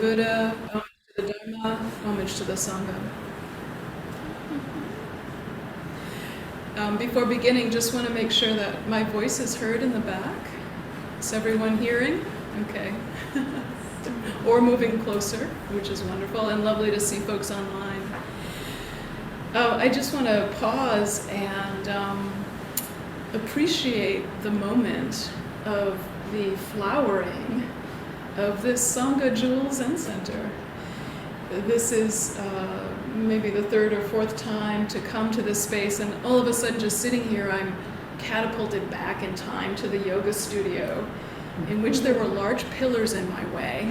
Buddha, homage to the Dharma, homage to the Sangha. Before beginning, just want to make sure that my voice is heard in the back. Is everyone hearing? Okay. Or moving closer, which is wonderful, and lovely to see folks online. I just want to pause and appreciate the moment of the flowering of this Sangha Jewel Zen Center. This is maybe the third or fourth time to come to this space, and all of a sudden just sitting here I'm catapulted back in time to the yoga studio in which there were large pillars in my way.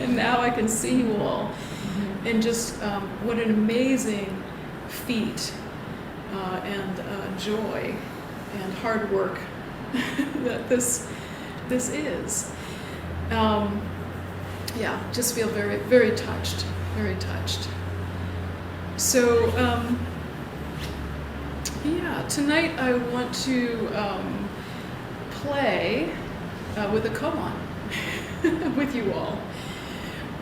And now I can see you all. And just what an amazing feat and joy and hard work that this is. Yeah, just feel very, very touched, very touched. So, yeah, tonight I want to play with a koan with you all.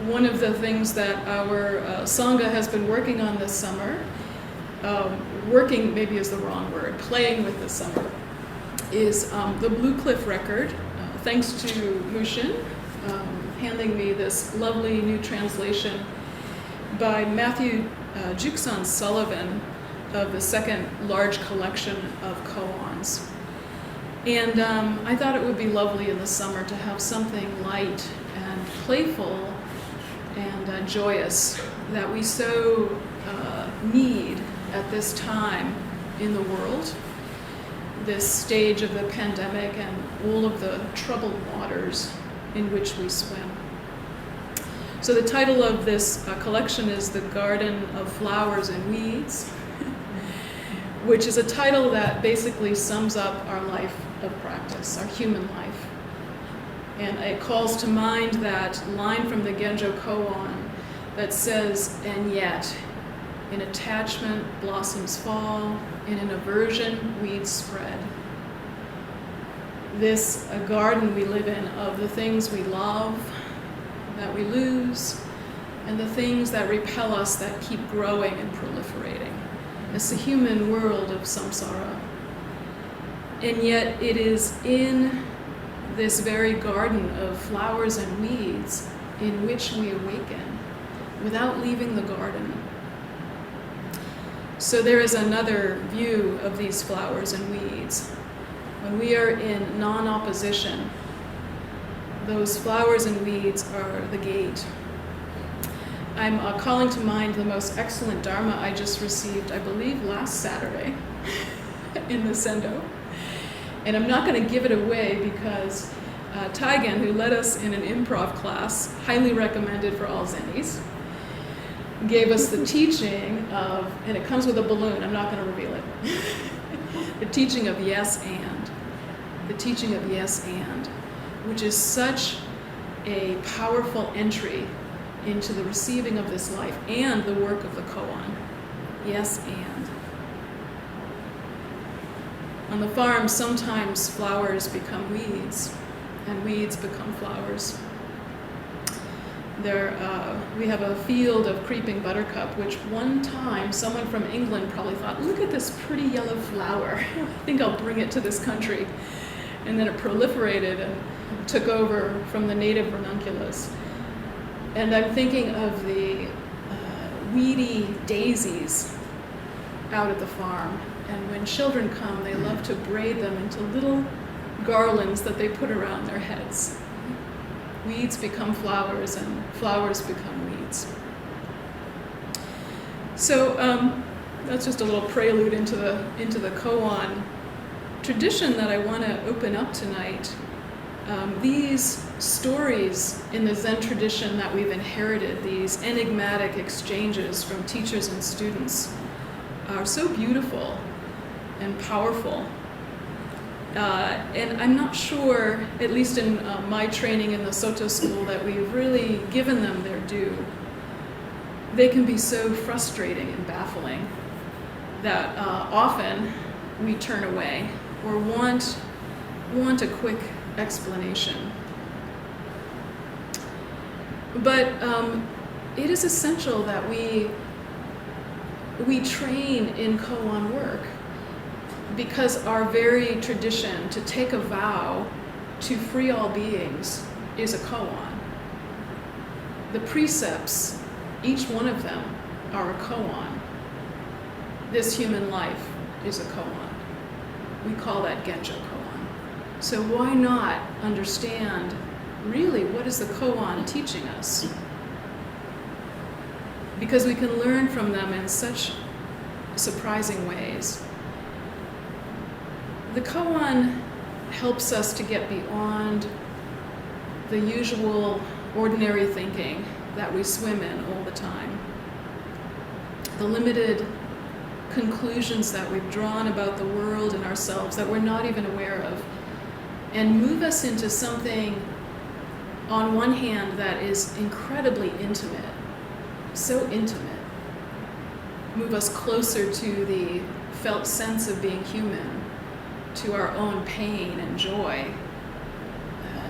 One of the things that our Sangha has been working on this summer, working maybe is the wrong word, playing with this summer, is the Blue Cliff record, thanks to Mushin, handing me this lovely new translation by Matthew Jukson Sullivan of the second large collection of koans. And I thought it would be lovely in the summer to have something light and playful and joyous that we so need at this time in the world, this stage of the pandemic and all of the troubled waters in which we swim. So the title of this collection is The Garden of Flowers and Weeds, which is a title that basically sums up our life of practice, our human life. And it calls to mind that line from the Genjo Koan that says, "And yet, in attachment blossoms fall, and in aversion weeds spread." This a garden we live in of the things we love, that we lose, and the things that repel us that keep growing and proliferating. It's the human world of samsara. And yet it is in this very garden of flowers and weeds in which we awaken without leaving the garden. So there is another view of these flowers and weeds. When we are in non-opposition, those flowers and weeds are the gate. I'm calling to mind the most excellent Dharma I just received, I believe last Saturday, in the Seido. And I'm not going to give it away because Taigen, who led us in an improv class, highly recommended for all Zennies, gave us the teaching of, and it comes with a balloon, I'm not going to reveal it, the teaching of yes and. The teaching of yes and, which is such a powerful entry into the receiving of this life and the work of the koan. Yes and. On the farm, sometimes flowers become weeds, and weeds become flowers. We have a field of creeping buttercup, which one time someone from England probably thought, look at this pretty yellow flower. I think I'll bring it to this country. And then it proliferated and took over from the native ranunculus. And I'm thinking of the weedy daisies out at the farm. And when children come, they love to braid them into little garlands that they put around their heads. Weeds become flowers, and flowers become weeds. So that's just a little prelude into the koan tradition that I want to open up tonight. These stories in the Zen tradition that we've inherited, these enigmatic exchanges from teachers and students, are so beautiful and powerful. And I'm not sure, at least in my training in the Soto school, that we've really given them their due. They can be so frustrating and baffling that often we turn away or want a quick explanation. But it is essential that we train in koan work, because our very tradition to take a vow to free all beings is a koan. The precepts, each one of them, are a koan. This human life is a koan. We call that Genjo koan. So why not understand really what is the koan teaching us? Because we can learn from them in such surprising ways. The koan helps us to get beyond the usual ordinary thinking that we swim in all the time. The limited conclusions that we've drawn about the world and ourselves that we're not even aware of, and move us into something, on one hand, that is incredibly intimate, so intimate. Move us closer to the felt sense of being human, to our own pain and joy,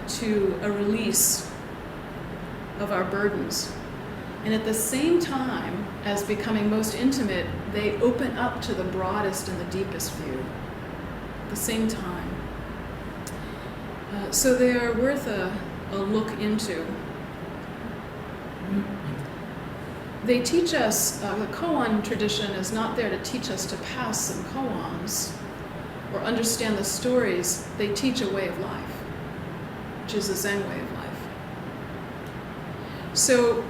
to a release of our burdens. And at the same time as becoming most intimate, they open up to the broadest and the deepest view at the same time. So they are worth a look into. They teach us, the koan tradition is not there to teach us to pass some koans or understand the stories. They teach a way of life, which is a Zen way of life. So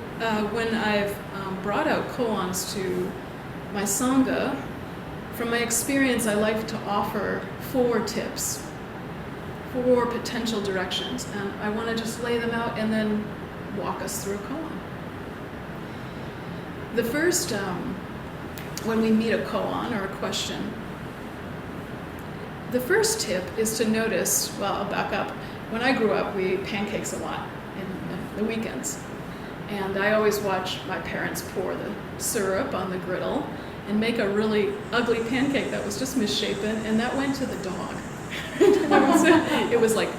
when I've brought out koans to my Sangha, from my experience, I like to offer 4 tips, 4 potential directions, and I want to just lay them out and then walk us through a koan. The first, when we meet a koan or a question, the first tip is to notice, well, I'll back up. When I grew up, we ate pancakes a lot in the weekends. And I always watched my parents pour the syrup on the griddle and make a really ugly pancake that was just misshapen, and that went to the dog. It was like,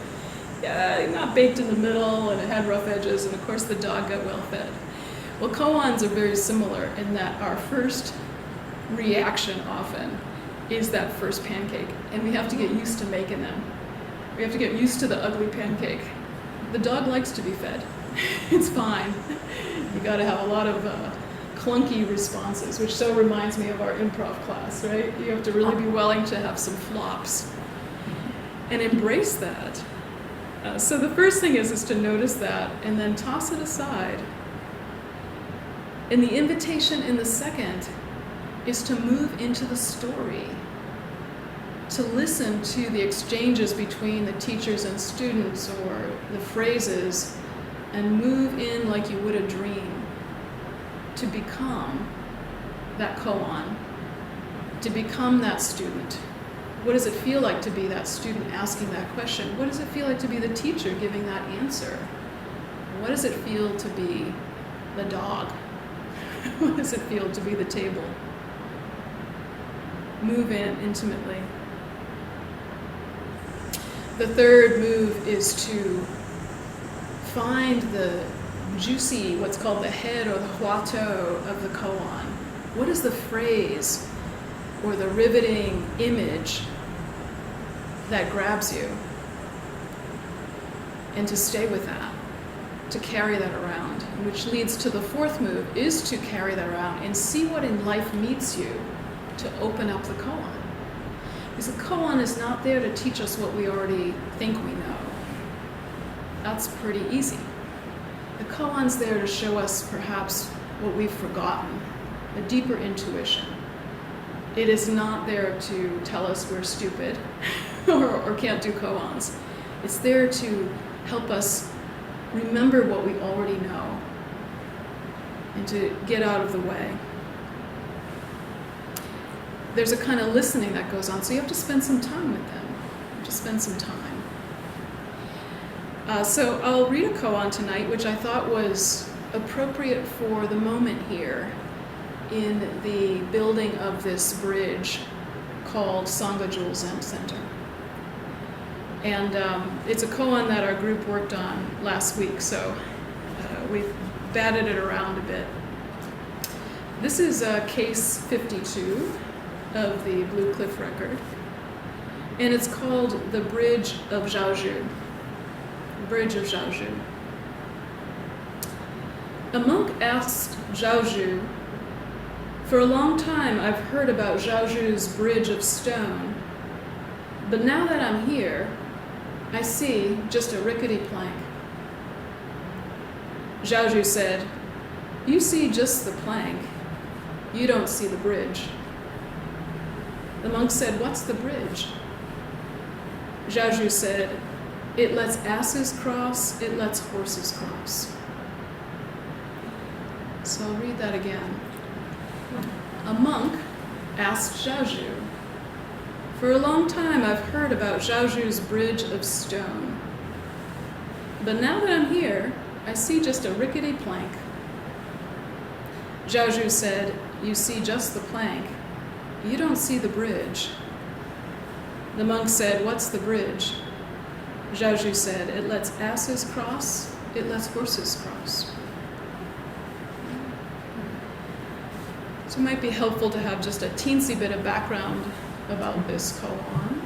not baked in the middle, and it had rough edges, and of course the dog got well fed. Well, koans are very similar in that our first reaction often is that first pancake, and we have to get used to making them. We have to get used to the ugly pancake. The dog likes to be fed. It's fine. You got to have a lot of clunky responses, which so reminds me of our improv class, right? You have to really be willing to have some flops and embrace that. So the first thing is to notice that and then toss it aside. And the invitation in the second is to move into the story, to listen to the exchanges between the teachers and students or the phrases, and move in like you would a dream, to become that koan, to become that student. What does it feel like to be that student asking that question? What does it feel like to be the teacher giving that answer? What does it feel to be the dog? What does it feel to be the table? Move in intimately. The third move is to find the juicy, what's called the head or the huato of the koan. What is the phrase or the riveting image that grabs you? And to stay with that, to carry that around, which leads to the fourth move, is to carry that around and see what in life meets you to open up the koan. Because the koan is not there to teach us what we already think we know. That's pretty easy. The koan's there to show us perhaps what we've forgotten, a deeper intuition. It is not there to tell us we're stupid or can't do koans. It's there to help us remember what we already know and to get out of the way. There's a kind of listening that goes on, so you have to spend some time with them. You have to spend some time. So I'll read a koan tonight, which I thought was appropriate for the moment here in the building of this bridge called Sangha Jewel Zen Center. And it's a koan that our group worked on last week, so we've batted it around a bit. This is case 52 of the Blue Cliff record, and it's called the Bridge of Zhaozhou. Bridge of Zhaozhou. A monk asked Zhaozhou, "For a long time I've heard about Zhaozhou's bridge of stone, but now that I'm here, I see just a rickety plank." Zhaozhou said, "You see just the plank. You don't see the bridge." The monk said, "What's the bridge?" Zhaozhou said, "It lets asses cross, it lets horses cross." So I'll read that again. A monk asked Zhaozhou, "For a long time I've heard about Zhaozhou's bridge of stone, but now that I'm here, I see just a rickety plank." Zhaozhou said, "You see just the plank. You don't see the bridge." The monk said, "What's the bridge?" Zhaozhou said, "It lets asses cross, it lets horses cross." So it might be helpful to have just a teensy bit of background about this koan.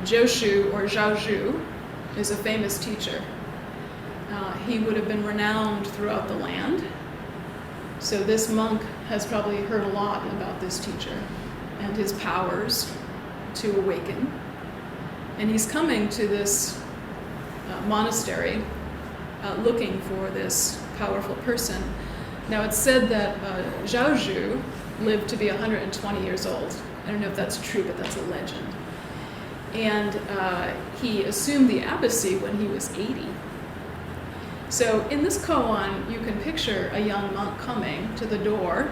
Joshu, or Zhaozhou, is a famous teacher. He would have been renowned throughout the land. So this monk has probably heard a lot about this teacher and his powers to awaken. And he's coming to this monastery looking for this powerful person. Now it's said that Zhaozhou lived to be 120 years old. I don't know if that's true, but that's a legend. And he assumed the abbacy when he was 80. So in this koan, you can picture a young monk coming to the door.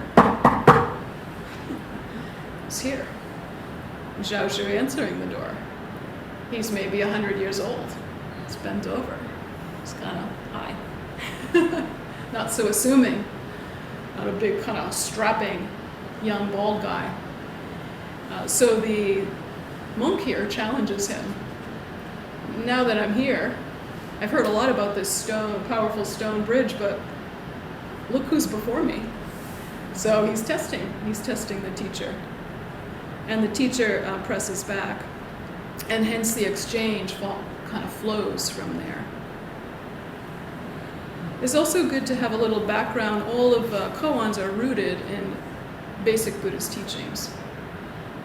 He's here. Zhaozhou answering the door. He's maybe 100 years old. He's bent over. He's kind of high. Not so assuming. Not a big kind of strapping young bald guy. So the monk here challenges him. Now that I'm here, I've heard a lot about this powerful stone bridge, but look who's before me. So he's testing the teacher. And the teacher presses back, and hence the exchange kind of flows from there. It's also good to have a little background. All of koans are rooted in basic Buddhist teachings.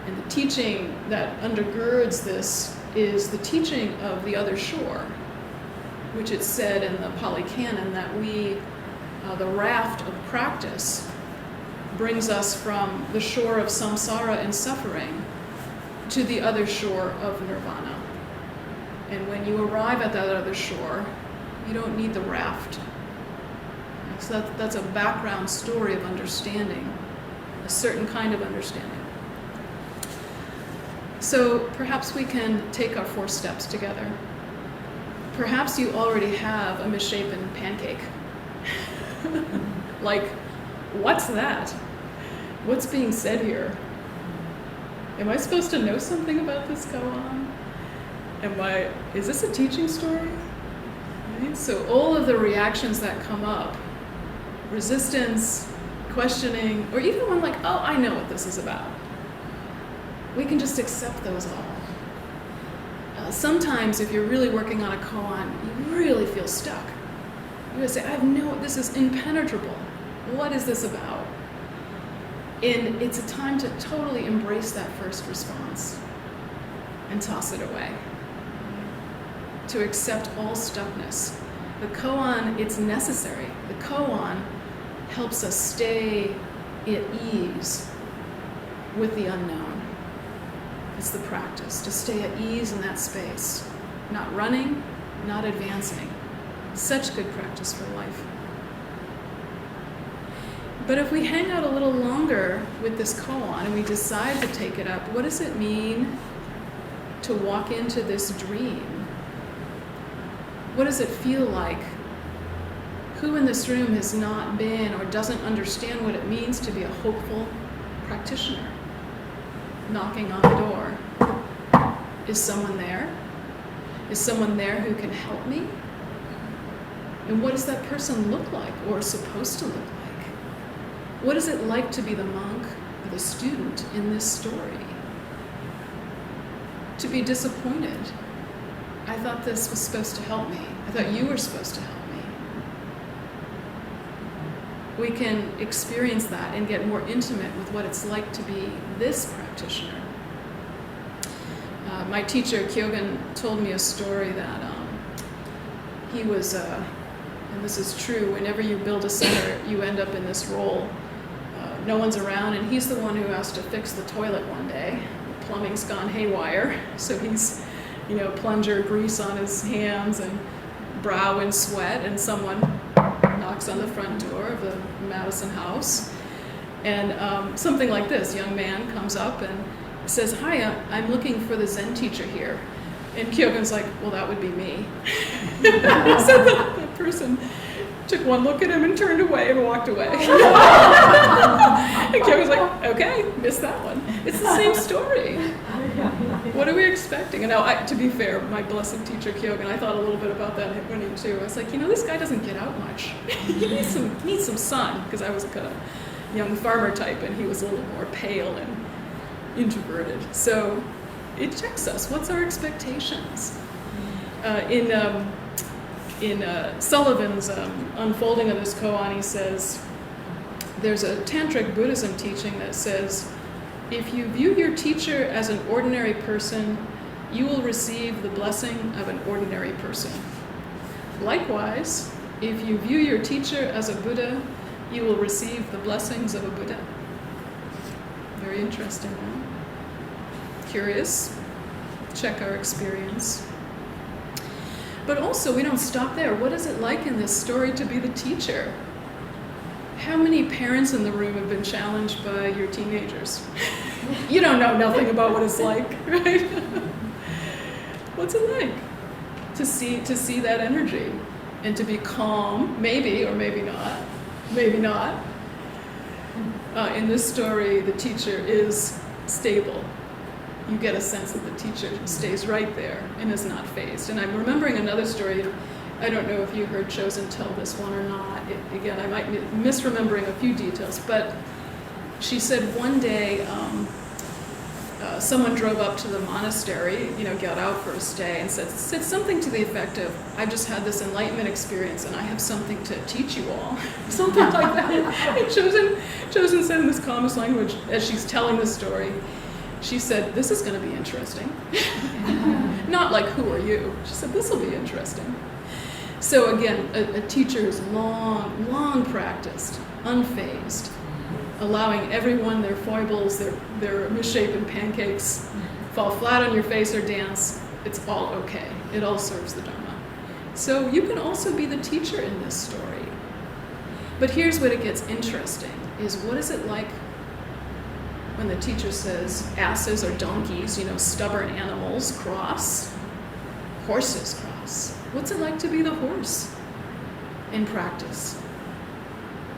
And the teaching that undergirds this is the teaching of the other shore, which it's said in the Pali Canon that the raft of practice brings us from the shore of samsara and suffering to the other shore of nirvana. And when you arrive at that other shore, you don't need the raft. So that's a background story of understanding, a certain kind of understanding. So perhaps we can take our 4 steps together. Perhaps you already have a misshapen pancake. Like, what's that? What's being said here? Am I supposed to know something about this koan? Is this a teaching story? Right? So all of the reactions that come up, resistance, questioning, or even one like, oh, I know what this is about. We can just accept those all. Sometimes if you're really working on a koan, you really feel stuck. You would say, this is impenetrable. What is this about? And it's a time to totally embrace that first response and toss it away. To accept all stuckness. The koan, it's necessary. The koan helps us stay at ease with the unknown. It's the practice, to stay at ease in that space. Not running, not advancing. Such good practice for life. But if we hang out a little longer with this koan and we decide to take it up, what does it mean to walk into this dream? What does it feel like? Who in this room has not been or doesn't understand what it means to be a hopeful practitioner? Knocking on the door. Is someone there? Is someone there who can help me? And what does that person look like or supposed to look like? What is it like to be the monk or the student in this story? To be disappointed. I thought this was supposed to help me. I thought you were supposed to help me. We can experience that and get more intimate with what it's like to be this practitioner. My teacher, Kyogen, told me a story that he was, and this is true, whenever you build a center, you end up in this role. No one's around, and he's the one who has to fix the toilet one day. The plumbing's gone haywire, so he's, plunger grease on his hands and brow in sweat, and someone knocks on the front door of the Madison house. And something like this, young man comes up and says, "Hi, I'm looking for the Zen teacher here." And Kyogen's like, "Well, that would be me." So the person took one look at him and turned away and walked away. And Kyogen's like, "Okay, missed that one." It's the same story. What are we expecting? And now, to be fair, my blessed teacher Kyogen, I thought a little bit about that when he too. I was like, this guy doesn't get out much. He needs some sun, because I was a kind of young farmer type, and he was a little more pale and introverted. So it checks us. What's our expectations? In Sullivan's unfolding of this koan, he says, there's a tantric Buddhism teaching that says, if you view your teacher as an ordinary person, you will receive the blessing of an ordinary person. Likewise, if you view your teacher as a Buddha, you will receive the blessings of a Buddha. Very interesting, huh? Curious? Check our experience. But also, we don't stop there. What is it like in this story to be the teacher? How many parents in the room have been challenged by your teenagers? You don't know nothing about what it's like, right? What's it like to see that energy and to be calm, maybe or maybe not, maybe not. In this story, the teacher is stable. You get a sense that the teacher stays right there and is not fazed. And I'm remembering another story. I don't know if you heard Chosen tell this one or not. Again, I might be misremembering a few details, but she said one day someone drove up to the monastery, got out for a stay, and said something to the effect of, "I've just had this enlightenment experience and I have something to teach you all." Something like that. And Chosen said in this calmest language, as she's telling the story, she said, "This is going to be interesting." Not like, "Who are you?" She said, "This will be interesting." So again, a teacher who's long practiced, unfazed, allowing everyone, their foibles, their misshapen pancakes, fall flat on your face or dance, it's all okay. It all serves the Dharma. So you can also be the teacher in this story. But here's what it gets interesting, is what is it like when the teacher says asses or donkeys, stubborn animals cross, horses cross. What's it like to be the horse in practice?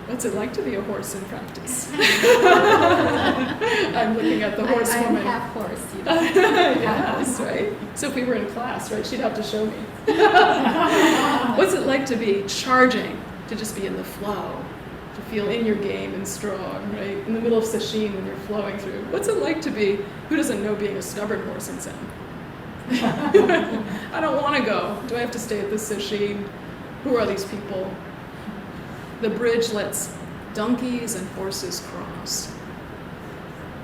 What's it like to be a horse in practice? I'm looking at the horsewoman. I'm half horse. Yes, right? So if we were in class, right, she'd have to show me. What's it like to be charging, to just be in the flow, to feel in your game and strong, right? In the middle of sesshin when you're flowing through. What's it like to be, who doesn't know being a stubborn horse in Zen? I don't want to go. Do I have to stay at this sesshin? Who are these people? The bridge lets donkeys and horses cross.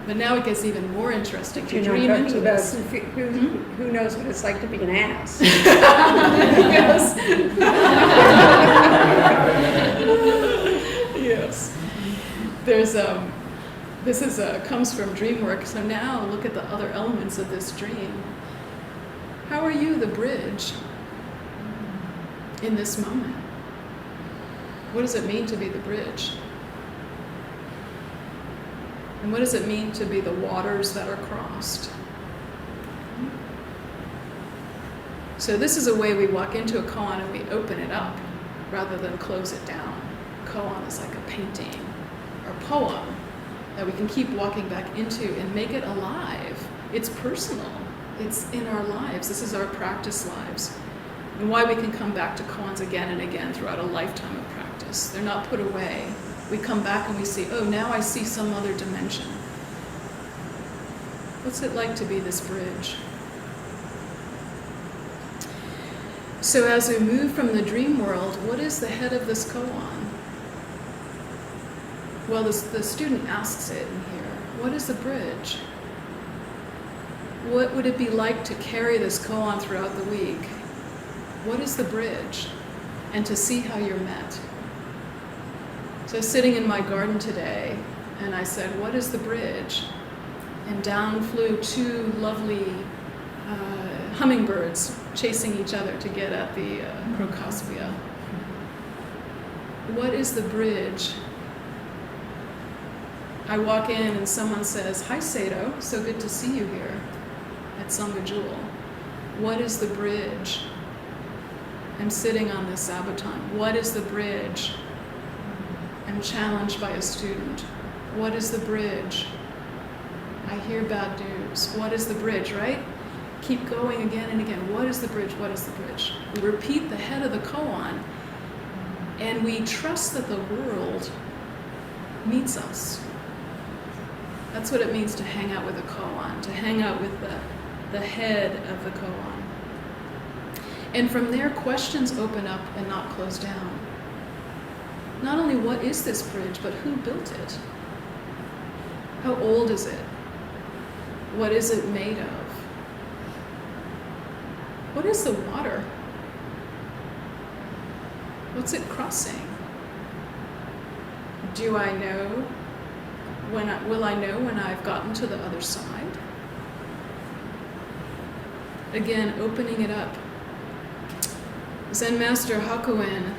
But now it gets even more interesting to dream into this. Who knows what it's like to be an ass? Yes. Yes. There's this is comes from dream work. So now look at the other elements of this dream. How are you the bridge in this moment? What does it mean to be the bridge? And what does it mean to be the waters that are crossed? So this is a way we walk into a koan and we open it up rather than close it down. Koan is like a painting or poem that we can keep walking back into and make it alive. It's personal. It's in our lives. This is our practice lives. and why we can come back to koans again and again throughout a lifetime of practice. They're not put away. We come back and we see, oh, now I see some other dimension. What's it like to be this bridge? So as we move from the dream world, what is the head of this koan? Well, the student asks it in here. What is the bridge? What would it be like to carry this koan throughout the week? What is the bridge? And to see how you're met. So I was sitting in my garden today, and I said, what is the bridge? And down flew two lovely hummingbirds chasing each other to get at the crocospia. What is the bridge? I walk in and someone says, hi Seido, so good to see you here at Sangha Jewel. What is the bridge? I'm sitting on this Sabaton. What is the bridge? I'm challenged by a student. What is the bridge? I hear bad news. What is the bridge, right? Keep going again and again. What is the bridge? What is the bridge? We repeat the head of the koan, and we trust that the world meets us. That's what it means to hang out with a koan, to hang out with the head of the koan. And from there, questions open up and not close down. Not only what is this bridge, but who built it? How old is it? What is it made of? What is the water? What's it crossing? Do I know will I know when I've gotten to the other side? Again, opening it up. Zen Master Hakuin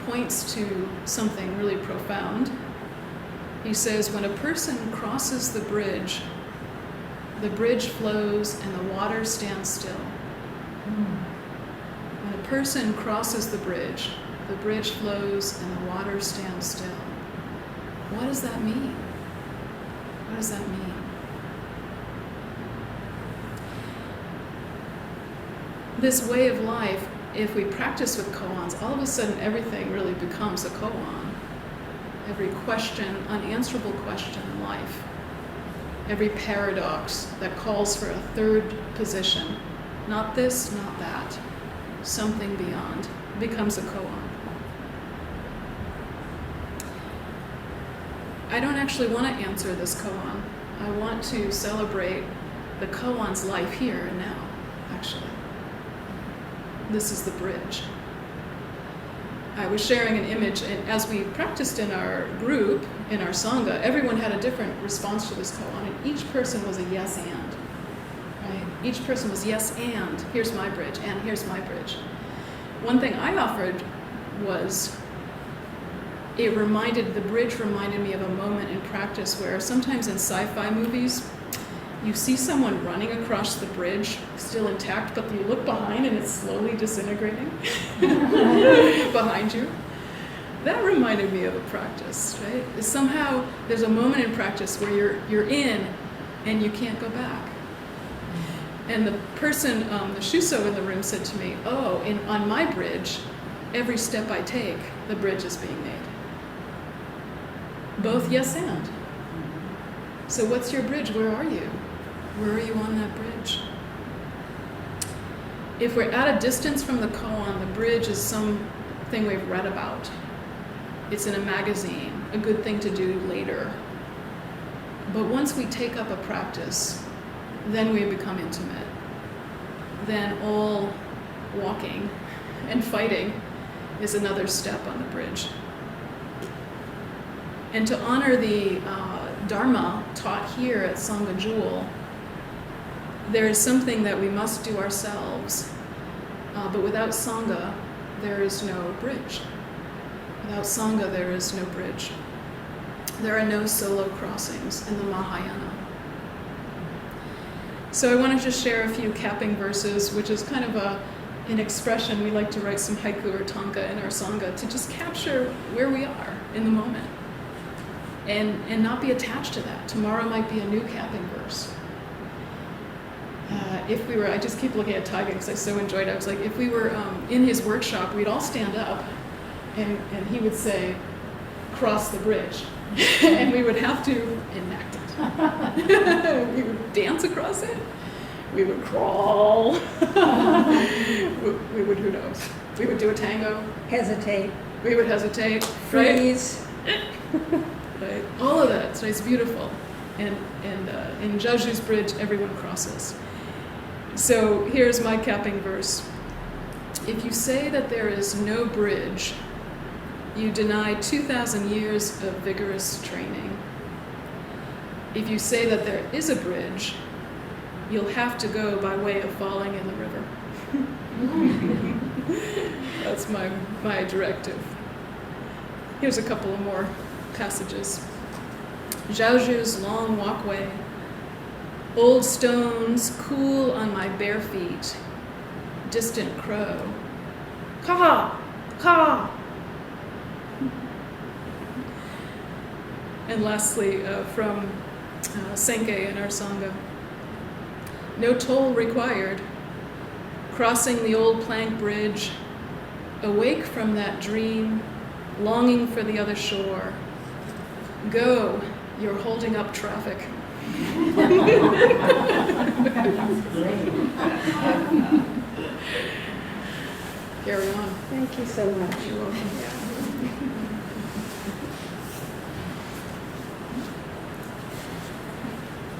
points to something really profound. He says, when a person crosses the bridge flows and the water stands still. When a person crosses the bridge flows and the water stands still. What does that mean? What does that mean? This way of life, if we practice with koans, all of a sudden everything really becomes a koan. Every question, unanswerable question in life. Every paradox that calls for a third position. Not this, not that. Something beyond becomes a koan. I don't actually want to answer this koan. I want to celebrate the koan's life here and now, actually. This is the bridge. I was sharing an image, and as we practiced in our group, in our Sangha, everyone had a different response to this koan, and each person was a yes and. Right? Each person was yes and, here's my bridge, and here's my bridge. One thing I offered was, the bridge reminded me of a moment in practice where sometimes in sci-fi movies, you see someone running across the bridge, still intact, but you look behind and it's slowly disintegrating behind you. That reminded me of a practice, right? Somehow there's a moment in practice where you're in and you can't go back. And the person, the shuso in the room said to me, on my bridge, every step I take, the bridge is being made. Both yes and. So what's your bridge? Where are you? Where are you on that bridge? If we're at a distance from the koan, the bridge is something we've read about. It's in a magazine, a good thing to do later. But once we take up a practice, then we become intimate. Then all walking and fighting is another step on the bridge. And to honor the Dharma taught here at Sangha Jewel, there is something that we must do ourselves. But without Sangha, there is no bridge. Without Sangha, there is no bridge. There are no solo crossings in the Mahayana. So I want to just share a few capping verses, which is kind of an expression. We like to write some haiku or tanka in our Sangha to just capture where we are in the moment. And not be attached to that. Tomorrow might be a new capping verse. if we were, I just keep looking at Tyga because I so enjoyed it. I was like, if we were in his workshop, we'd all stand up and he would say, cross the bridge. And we would have to enact it. We would dance across it. We would crawl. we would, who knows? We would do a tango. Hesitate. We would hesitate. Freeze. Right? All of that. So it's beautiful. And in Jaju's bridge, everyone crosses. So here's my capping verse. If you say that there is no bridge, you deny 2,000 years of vigorous training. If you say that there is a bridge, you'll have to go by way of falling in the river. That's my directive. Here's a couple of more passages. Zhaozhu's long walkway, old stones cool on my bare feet, distant crow, ka, ka. And lastly, from Senke in our Sangha, no toll required, crossing the old plank bridge, awake from that dream, longing for the other shore. Go, you're holding up traffic. Carry on. Thank you so much. You're welcome.